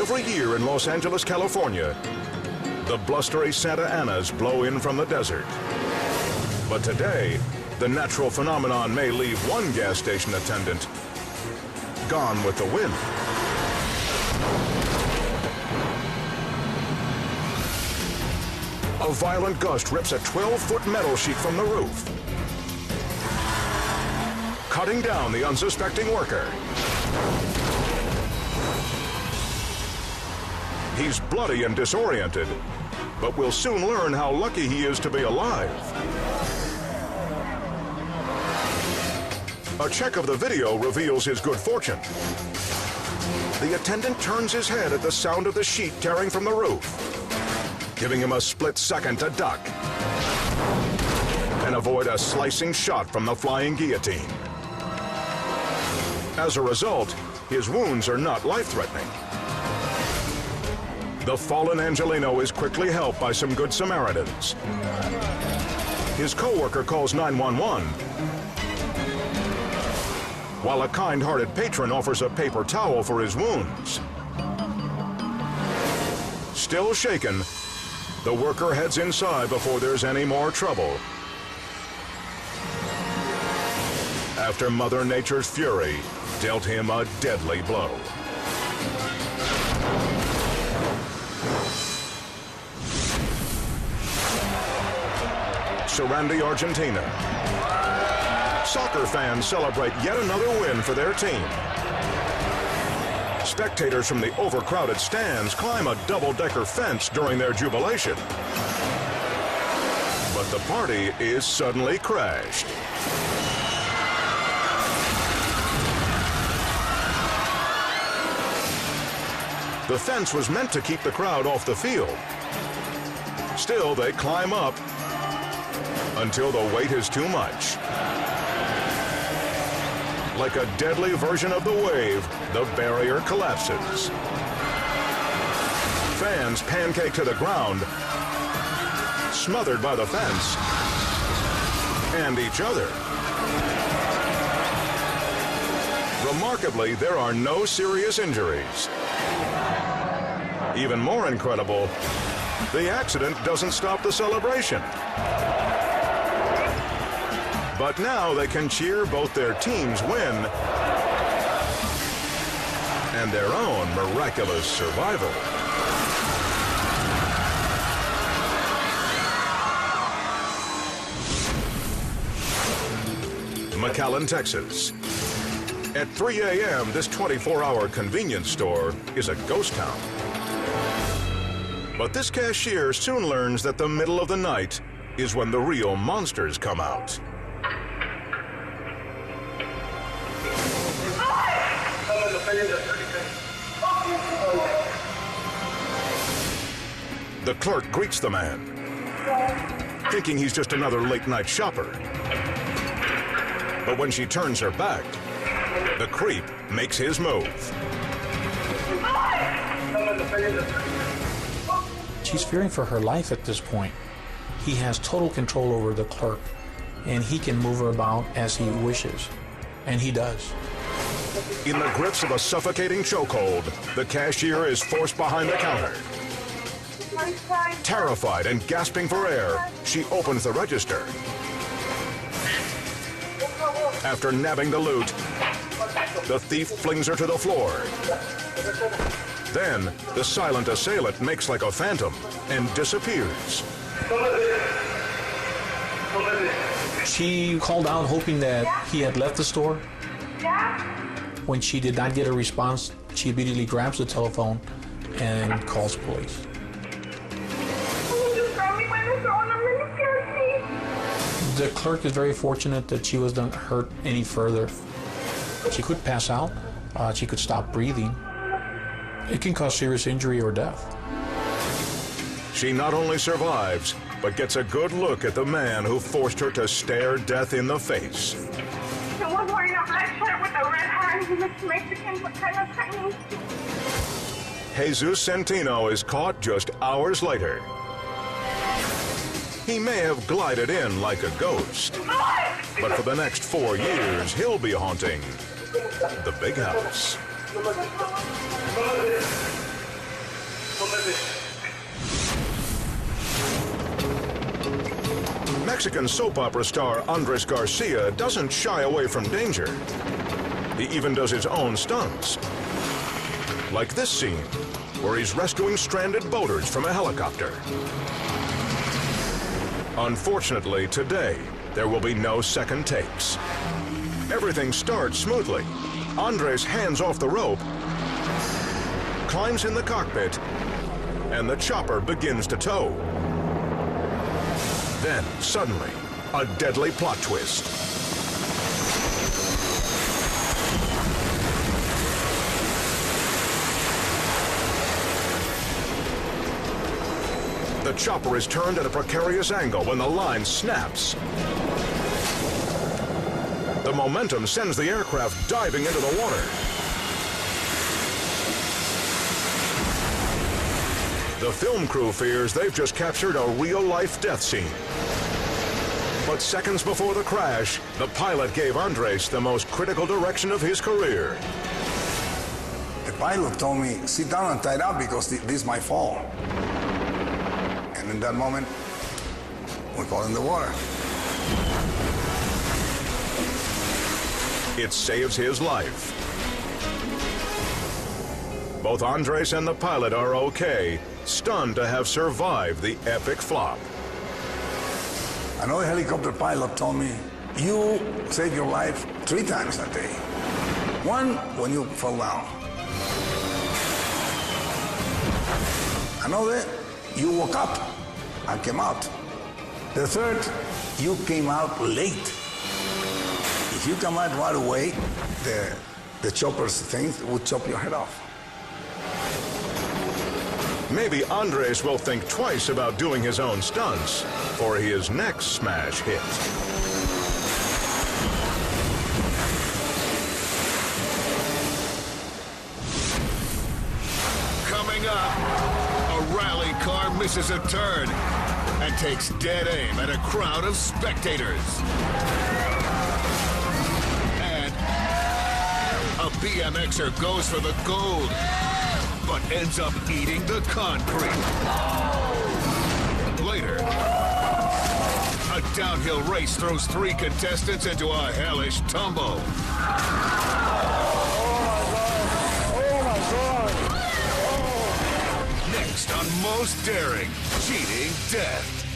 Every year in Los Angeles, California, the blustery Santa Anas blow in from the desert. But today, the natural phenomenon may leave one gas station attendant gone with the wind. A violent gust rips a 12-foot metal sheet from the roof, cutting down the unsuspecting worker. He's bloody and disoriented, but we'll soon learn how lucky he is to be alive. A check of the video reveals his good fortune. The attendant turns his head at the sound of the sheet tearing from the roof, giving him a split second to duck and avoid a slicing shot from the flying guillotine. As a result, his wounds are not life-threatening. The fallen Angelino is quickly helped by some good Samaritans. His co-worker calls 911, while a kind-hearted patron offers a paper towel for his wounds. Still shaken, the worker heads inside before there's any more trouble. After Mother Nature's fury dealt him a deadly blow. Sarandi, Argentina. Soccer fans celebrate yet another win for their team. Spectators from the overcrowded stands climb a double-decker fence during their jubilation. But the party is suddenly crashed. The fence was meant to keep the crowd off the field. Still, they climb up until the weight is too much. Like a deadly version of the wave, the barrier collapses. Fans pancake to the ground, smothered by the fence and each other. Remarkably, there are no serious injuries. Even more incredible, the accident doesn't stop the celebration. But now they can cheer both their team's win and their own miraculous survival. McAllen, Texas. At 3 a.m., this 24-hour convenience store is a ghost town. But this cashier soon learns that the middle of the night is when the real monsters come out. The clerk greets the man, thinking he's just another late-night shopper. But when she turns her back, the creep makes his move. She's fearing for her life at this point. He has total control over the clerk, and he can move her about as he wishes, and he does. In the grips of a suffocating chokehold, the cashier is forced behind the counter. Terrified and gasping for air, she opens the register. After nabbing the loot, the thief flings her to the floor. Then, the silent assailant makes like a phantom and disappears. She called out hoping that he had left the store. When she did not get a response, she immediately grabs the telephone and calls police. The clerk is very fortunate that she wasn't hurt any further. She could pass out, she could stop breathing. It can cause serious injury or death. She not only survives, but gets a good look at the man who forced her to stare death in the face. He was wearing a black shirt with a red hat. He looks Mexican, but kind of Chinese. Jesus Centino is caught just hours later. He may have glided in like a ghost, but for the next 4 years, he'll be haunting the big house. Mexican soap opera star Andres Garcia doesn't shy away from danger. He even does his own stunts. Like this scene, where he's rescuing stranded boaters from a helicopter. Unfortunately, today, there will be no second takes. Everything starts smoothly. Andres hands off the rope, climbs in the cockpit, and the chopper begins to tow. Then, suddenly, a deadly plot twist. The chopper is turned at a precarious angle when the line snaps. The momentum sends the aircraft diving into the water. The film crew fears they've just captured a real-life death scene. But seconds before the crash, the pilot gave Andres the most critical direction of his career. The pilot told me, sit down and tie it up because this might fall. And in that moment, we fall in the water. It saves his life. Both Andres and the pilot are okay, stunned to have survived the epic flop. Another helicopter pilot told me, you save your life 3 times a day. One, when you fall down. Another, you woke up and came out. The third, you came out late. If you come out right away, the chopper's things would chop your head off. Maybe Andres will think twice about doing his own stunts for his next smash hit. Coming up, a rally car misses a turn and takes dead aim at a crowd of spectators. And a BMXer goes for the gold, but ends up eating the concrete. Later, a downhill race throws 3 contestants into a hellish tumble. Next on Most Daring, Cheating Death.